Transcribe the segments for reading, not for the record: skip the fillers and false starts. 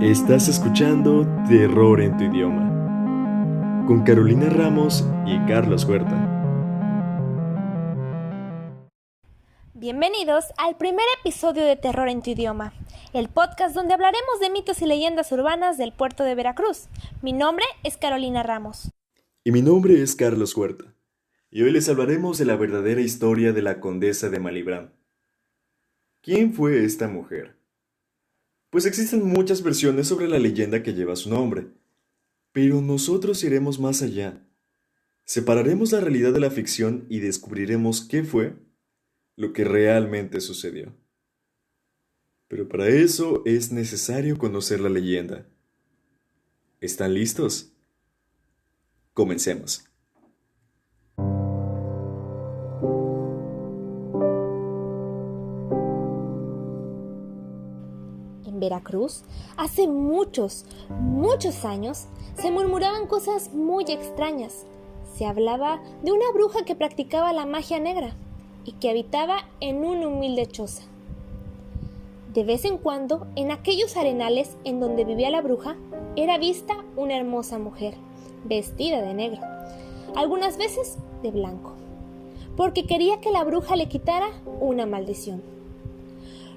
Estás escuchando Terror en tu idioma, con Carolina Ramos y Carlos Huerta. Bienvenidos al primer episodio de Terror en tu idioma, el podcast donde hablaremos de mitos y leyendas urbanas del puerto de Veracruz. Mi nombre es Carolina Ramos. Y mi nombre es Carlos Huerta, y hoy les hablaremos de la verdadera historia de la condesa de Malibrán. ¿Quién fue esta mujer? Pues existen muchas versiones sobre la leyenda que lleva su nombre, pero nosotros iremos más allá. Separaremos la realidad de la ficción y descubriremos qué fue lo que realmente sucedió. Pero para eso es necesario conocer la leyenda. ¿Están listos? Comencemos. En Veracruz, hace muchos años, se murmuraban cosas muy extrañas. Se hablaba de una bruja que practicaba la magia negra y que habitaba en una humilde choza. De vez en cuando, en aquellos arenales en donde vivía la bruja, era vista una hermosa mujer, vestida de negro, algunas veces de blanco, porque quería que la bruja le quitara una maldición.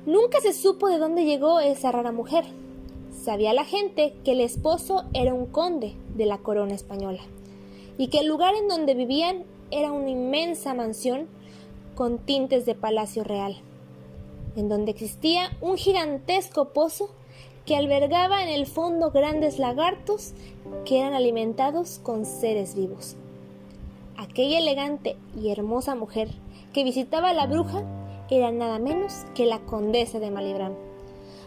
Nunca se supo de dónde llegó esa rara mujer. Sabía la gente que el esposo era un conde de la corona española y que el lugar en donde vivían era una inmensa mansión con tintes de palacio real, en donde existía un gigantesco pozo que albergaba en el fondo grandes lagartos que eran alimentados con seres vivos. Aquella elegante y hermosa mujer que visitaba a la bruja era nada menos que la condesa de Malibrán.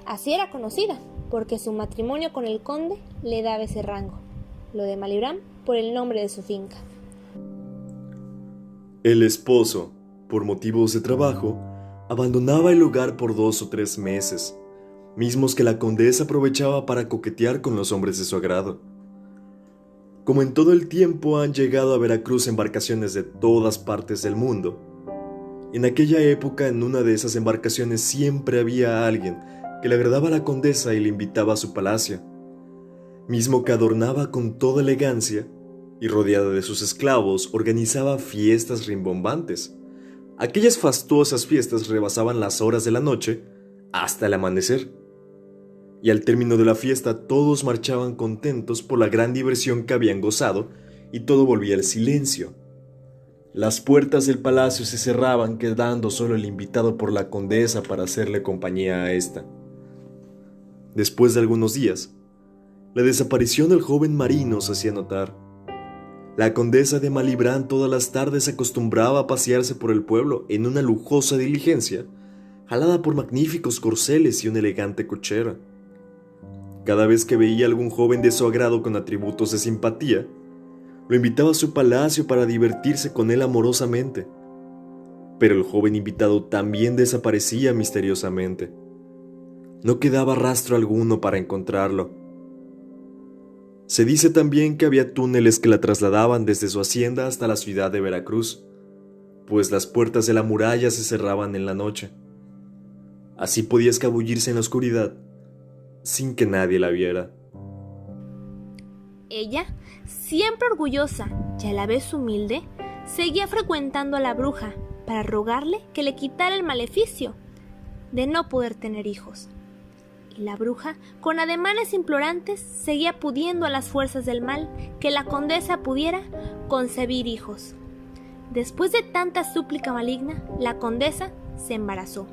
Así era conocida, porque su matrimonio con el conde le daba ese rango, lo de Malibrán por el nombre de su finca. El esposo, por motivos de trabajo, abandonaba el hogar por 2 o 3 meses, mismos que la condesa aprovechaba para coquetear con los hombres de su agrado. Como en todo el tiempo han llegado a Veracruz embarcaciones de todas partes del mundo, en aquella época en una de esas embarcaciones siempre había alguien que le agradaba a la condesa y le invitaba a su palacio, mismo que adornaba con toda elegancia y rodeada de sus esclavos organizaba fiestas rimbombantes. Aquellas fastuosas fiestas rebasaban las horas de la noche hasta el amanecer, y al término de la fiesta todos marchaban contentos por la gran diversión que habían gozado y todo volvía al silencio. Las puertas del palacio se cerraban, quedando solo el invitado por la condesa para hacerle compañía a ésta. Después de algunos días, la desaparición del joven marino se hacía notar. La condesa de Malibrán todas las tardes acostumbraba a pasearse por el pueblo en una lujosa diligencia, jalada por magníficos corceles y una elegante cochera. Cada vez que veía a algún joven de su agrado con atributos de simpatía, lo invitaba a su palacio para divertirse con él amorosamente. Pero el joven invitado también desaparecía misteriosamente. No quedaba rastro alguno para encontrarlo. Se dice también que había túneles que la trasladaban desde su hacienda hasta la ciudad de Veracruz, pues las puertas de la muralla se cerraban en la noche. Así podía escabullirse en la oscuridad, sin que nadie la viera. Ella, siempre orgullosa y a la vez humilde, seguía frecuentando a la bruja para rogarle que le quitara el maleficio de no poder tener hijos. Y la bruja, con ademanes implorantes, seguía pudiendo a las fuerzas del mal que la condesa pudiera concebir hijos. Después de tanta súplica maligna, la condesa se embarazó,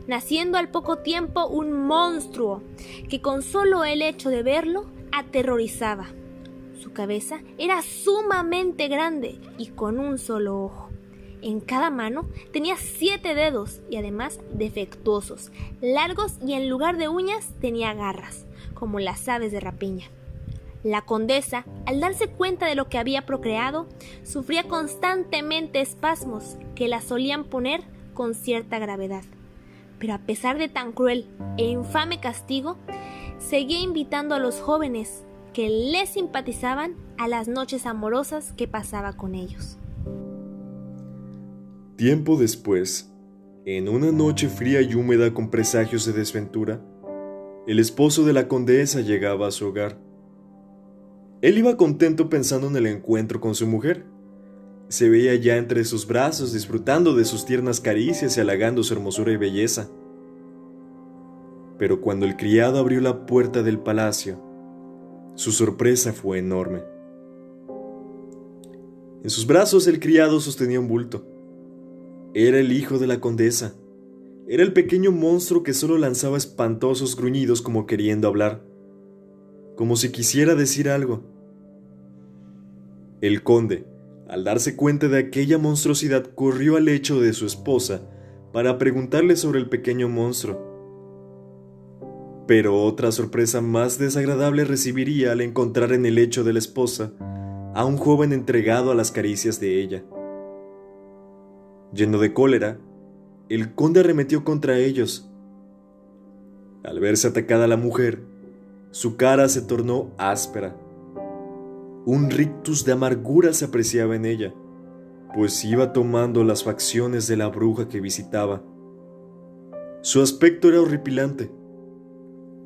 naciendo al poco tiempo un monstruo que con solo el hecho de verlo aterrorizaba. Su cabeza era sumamente grande y con un solo ojo. En cada mano tenía 7 dedos y además defectuosos, largos y en lugar de uñas tenía garras, como las aves de rapiña. La condesa, al darse cuenta de lo que había procreado, sufría constantemente espasmos que la solían poner con cierta gravedad. Pero a pesar de tan cruel e infame castigo, seguía invitando a los jóvenes que le simpatizaban a las noches amorosas que pasaba con ellos. Tiempo después, en una noche fría y húmeda con presagios de desventura, el esposo de la condesa llegaba a su hogar. Él iba contento pensando en el encuentro con su mujer. Se veía ya entre sus brazos, disfrutando de sus tiernas caricias y halagando su hermosura y belleza. Pero cuando el criado abrió la puerta del palacio, su sorpresa fue enorme. En sus brazos el criado sostenía un bulto. Era el hijo de la condesa. Era el pequeño monstruo que solo lanzaba espantosos gruñidos como queriendo hablar, como si quisiera decir algo. El conde, al darse cuenta de aquella monstruosidad, corrió al lecho de su esposa para preguntarle sobre el pequeño monstruo. Pero otra sorpresa más desagradable recibiría al encontrar en el lecho de la esposa a un joven entregado a las caricias de ella. Lleno de cólera, el conde arremetió contra ellos. Al verse atacada la mujer, su cara se tornó áspera. Un rictus de amargura se apreciaba en ella, pues iba tomando las facciones de la bruja que visitaba. Su aspecto era horripilante.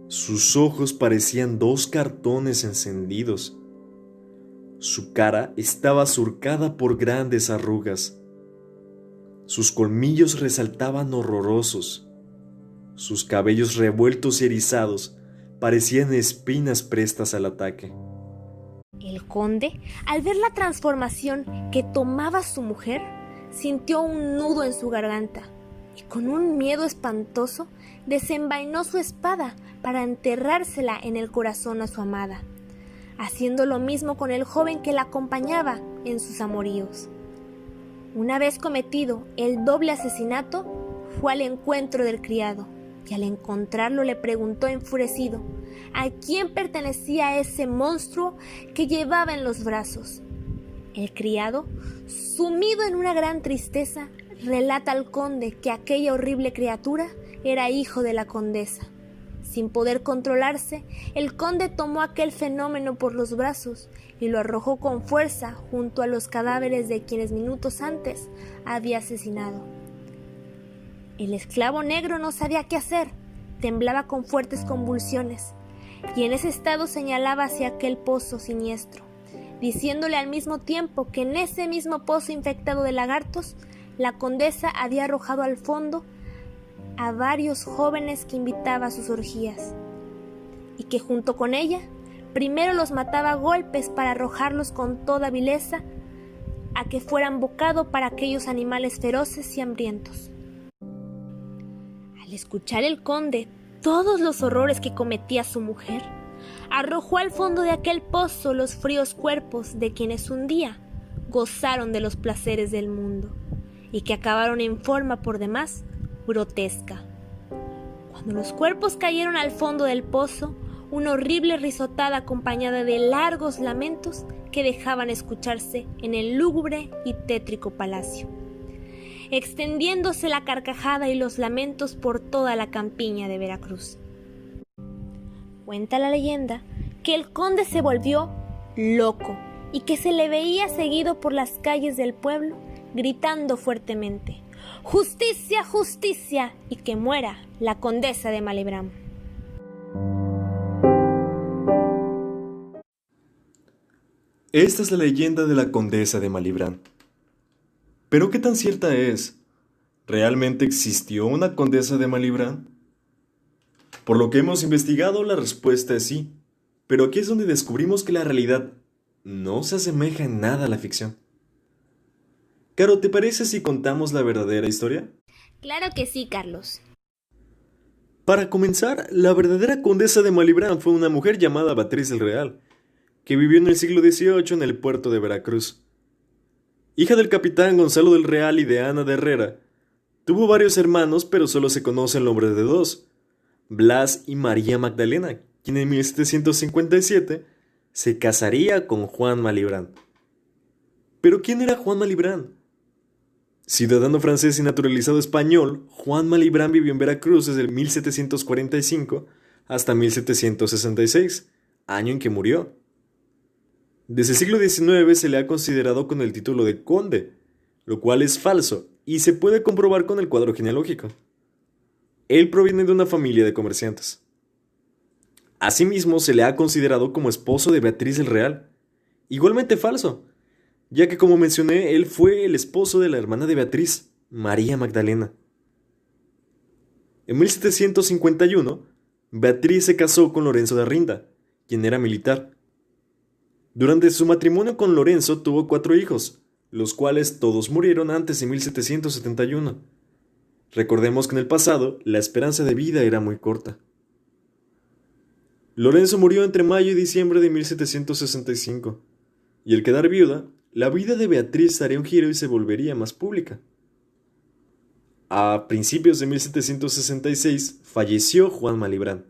Sus ojos parecían dos cartones encendidos. Su cara estaba surcada por grandes arrugas. Sus colmillos resaltaban horrorosos. Sus cabellos revueltos y erizados parecían espinas prestas al ataque. El conde, al ver la transformación que tomaba su mujer, sintió un nudo en su garganta y con un miedo espantoso desenvainó su espada para enterrársela en el corazón a su amada, haciendo lo mismo con el joven que la acompañaba en sus amoríos. Una vez cometido el doble asesinato, fue al encuentro del criado y al encontrarlo le preguntó enfurecido a quién pertenecía ese monstruo que llevaba en los brazos. El criado, sumido en una gran tristeza, relata al conde que aquella horrible criatura era hijo de la condesa. Sin poder controlarse, el conde tomó aquel fenómeno por los brazos y lo arrojó con fuerza junto a los cadáveres de quienes minutos antes había asesinado. El esclavo negro no sabía qué hacer, temblaba con fuertes convulsiones y en ese estado señalaba hacia aquel pozo siniestro, diciéndole al mismo tiempo que en ese mismo pozo infectado de lagartos, la condesa había arrojado al fondo a varios jóvenes que invitaba a sus orgías, y que junto con ella, primero los mataba a golpes para arrojarlos con toda vileza a que fueran bocado para aquellos animales feroces y hambrientos. Al escuchar el conde todos los horrores que cometía su mujer, arrojó al fondo de aquel pozo los fríos cuerpos de quienes un día gozaron de los placeres del mundo y que acabaron en forma por demás grotesca. Cuando los cuerpos cayeron al fondo del pozo, una horrible risotada acompañada de largos lamentos que dejaban escucharse en el lúgubre y tétrico palacio, extendiéndose la carcajada y los lamentos por toda la campiña de Veracruz. Cuenta la leyenda que el conde se volvió loco y que se le veía seguido por las calles del pueblo gritando fuertemente: ¡Justicia, justicia! Y que muera la condesa de Malibran. Esta es la leyenda de la condesa de Malibran. ¿Pero qué tan cierta es? ¿Realmente existió una condesa de Malibran? Por lo que hemos investigado, la respuesta es sí, pero aquí es donde descubrimos que la realidad no se asemeja en nada a la ficción. Caro, ¿te parece si contamos la verdadera historia? Claro que sí, Carlos. Para comenzar, la verdadera condesa de Malibran fue una mujer llamada Beatriz del Real, que vivió en el siglo XVIII en el puerto de Veracruz. Hija del capitán Gonzalo del Real y de Ana de Herrera, tuvo varios hermanos, pero solo se conoce el nombre de dos: Blas y María Magdalena, quien en 1757 se casaría con Juan Malibran. ¿Pero quién era Juan Malibran? Ciudadano francés y naturalizado español, Juan Malibran vivió en Veracruz desde 1745 hasta 1766, año en que murió. Desde el siglo XIX se le ha considerado con el título de conde, lo cual es falso y se puede comprobar con el cuadro genealógico. Él proviene de una familia de comerciantes. Asimismo, se le ha considerado como esposo de Beatriz del Real. Igualmente falso, ya que como mencioné, él fue el esposo de la hermana de Beatriz, María Magdalena. En 1751, Beatriz se casó con Lorenzo de Arrinda, quien era militar. Durante su matrimonio con Lorenzo tuvo 4 hijos, los cuales todos murieron antes de 1771. Recordemos que en el pasado la esperanza de vida era muy corta. Lorenzo murió entre mayo y diciembre de 1765, y al quedar viuda, la vida de Beatriz daría un giro y se volvería más pública. A principios de 1766 falleció Juan Malibrán,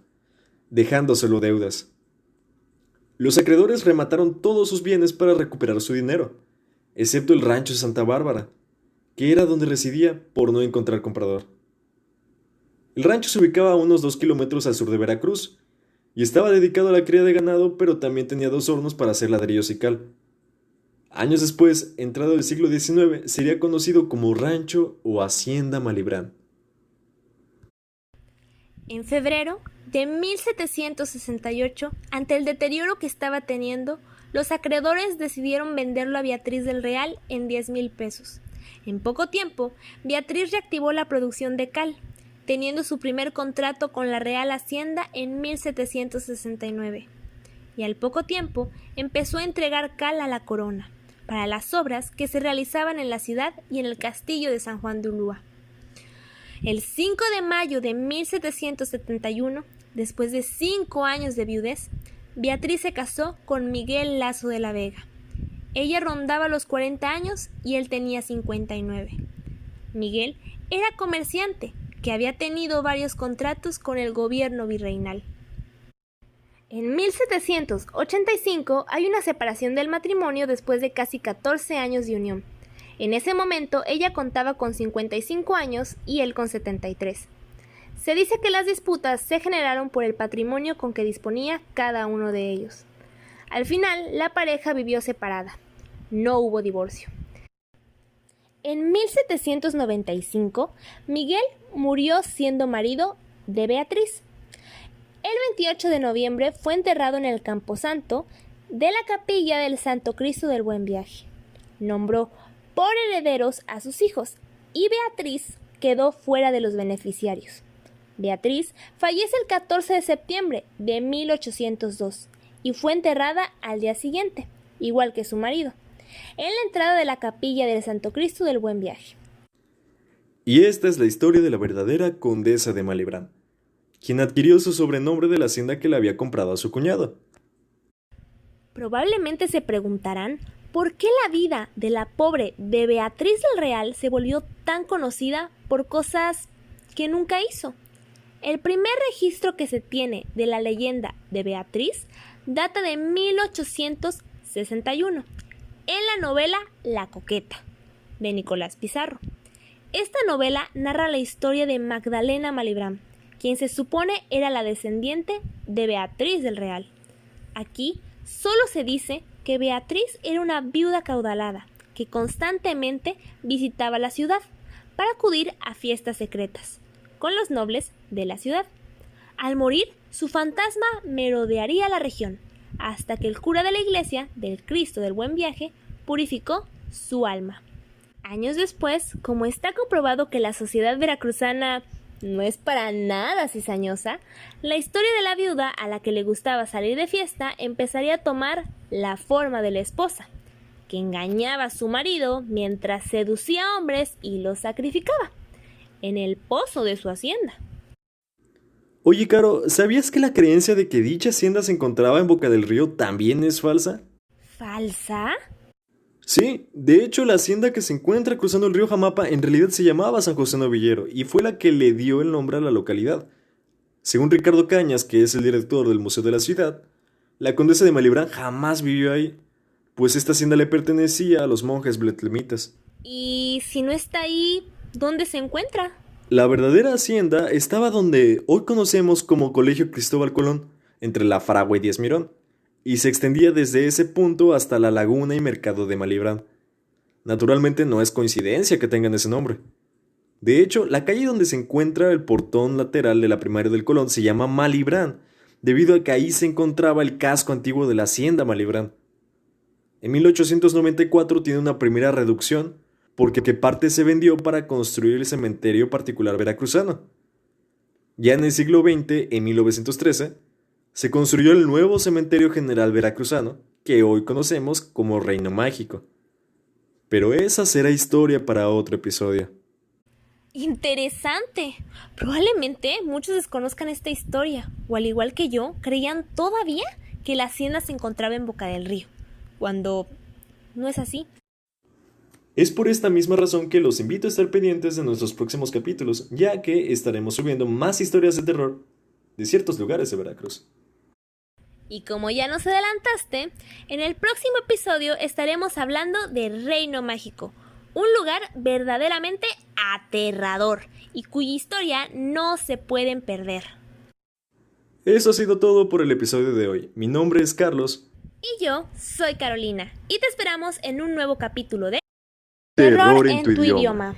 dejando solo deudas. Los acreedores remataron todos sus bienes para recuperar su dinero, excepto el rancho de Santa Bárbara, que era donde residía por no encontrar comprador. El rancho se ubicaba a unos 2 kilómetros al sur de Veracruz, y estaba dedicado a la cría de ganado, pero también tenía 2 hornos para hacer ladrillos y cal. Años después, entrado el siglo XIX, sería conocido como Rancho o Hacienda Malibrán. En febrero de 1768, ante el deterioro que estaba teniendo, los acreedores decidieron venderlo a Beatriz del Real en 10,000 pesos. En poco tiempo, Beatriz reactivó la producción de cal, teniendo su primer contrato con la Real Hacienda en 1769. Y al poco tiempo empezó a entregar cal a la corona, para las obras que se realizaban en la ciudad y en el castillo de San Juan de Ulúa. El 5 de mayo de 1771, después de 5 años de viudez, Beatriz se casó con Miguel Lazo de la Vega. Ella rondaba los 40 años y él tenía 59. Miguel era comerciante, que había tenido varios contratos con el gobierno virreinal. En 1785 hay una separación del matrimonio después de casi 14 años de unión. En ese momento ella contaba con 55 años y él con 73. Se dice que las disputas se generaron por el patrimonio con que disponía cada uno de ellos. Al final, la pareja vivió separada. No hubo divorcio. En 1795, Miguel murió siendo marido de Beatriz. El 28 de noviembre fue enterrado en el camposanto de la capilla del Santo Cristo del Buen Viaje. Nombró por herederos a sus hijos y Beatriz quedó fuera de los beneficiarios. Beatriz fallece el 14 de septiembre de 1802 y fue enterrada al día siguiente, igual que su marido, en la entrada de la capilla del Santo Cristo del Buen Viaje. Y esta es la historia de la verdadera condesa de Malibrán, quien adquirió su sobrenombre de la hacienda que le había comprado a su cuñado. Probablemente se preguntarán por qué la vida de la pobre de Beatriz del Real se volvió tan conocida por cosas que nunca hizo. El primer registro que se tiene de la leyenda de Beatriz data de 1861, en la novela La Coqueta, de Nicolás Pizarro. Esta novela narra la historia de Magdalena Malibrán, quien se supone era la descendiente de Beatriz del Real. Aquí solo se dice que Beatriz era una viuda acaudalada que constantemente visitaba la ciudad para acudir a fiestas secretas con los nobles de la ciudad. Al morir, su fantasma merodearía la región hasta que el cura de la iglesia del Cristo del Buen Viaje purificó su alma. Años después, como está comprobado que la sociedad veracruzana no es para nada cizañosa, la historia de la viuda a la que le gustaba salir de fiesta empezaría a tomar la forma de la esposa, que engañaba a su marido mientras seducía a hombres y los sacrificaba en el pozo de su hacienda. Oye, Caro, ¿sabías que la creencia de que dicha hacienda se encontraba en Boca del Río también es falsa? ¿Falsa? Sí, de hecho la hacienda que se encuentra cruzando el río Jamapa en realidad se llamaba San José Novillero y fue la que le dio el nombre a la localidad. Según Ricardo Cañas, que es el director del Museo de la Ciudad, la condesa de Malibrán jamás vivió ahí, pues esta hacienda le pertenecía a los monjes betlemitas. Y si no está ahí, ¿dónde se encuentra? La verdadera hacienda estaba donde hoy conocemos como Colegio Cristóbal Colón, entre la Fragua y Díaz Mirón, y se extendía desde ese punto hasta la laguna y mercado de Malibrán. Naturalmente no es coincidencia que tengan ese nombre. De hecho, la calle donde se encuentra el portón lateral de la primaria del Colón se llama Malibrán, debido a que ahí se encontraba el casco antiguo de la hacienda Malibran. En 1894 tiene una primera reducción porque parte se vendió para construir el cementerio particular veracruzano. Ya en el siglo XX, en 1913, se construyó el nuevo cementerio general veracruzano, que hoy conocemos como Reino Mágico. Pero esa será historia para otro episodio. Interesante. Probablemente muchos desconozcan esta historia, o al igual que yo, creían todavía que la hacienda se encontraba en Boca del Río, cuando no es así. Es por esta misma razón que los invito a estar pendientes de nuestros próximos capítulos, ya que estaremos subiendo más historias de terror de ciertos lugares de Veracruz. Y como ya nos adelantaste, en el próximo episodio estaremos hablando de Reino Mágico, un lugar verdaderamente aterrador y cuya historia no se pueden perder. Eso ha sido todo por el episodio de hoy. Mi nombre es Carlos. Y yo soy Carolina, y te esperamos en un nuevo capítulo de Terror en tu idioma.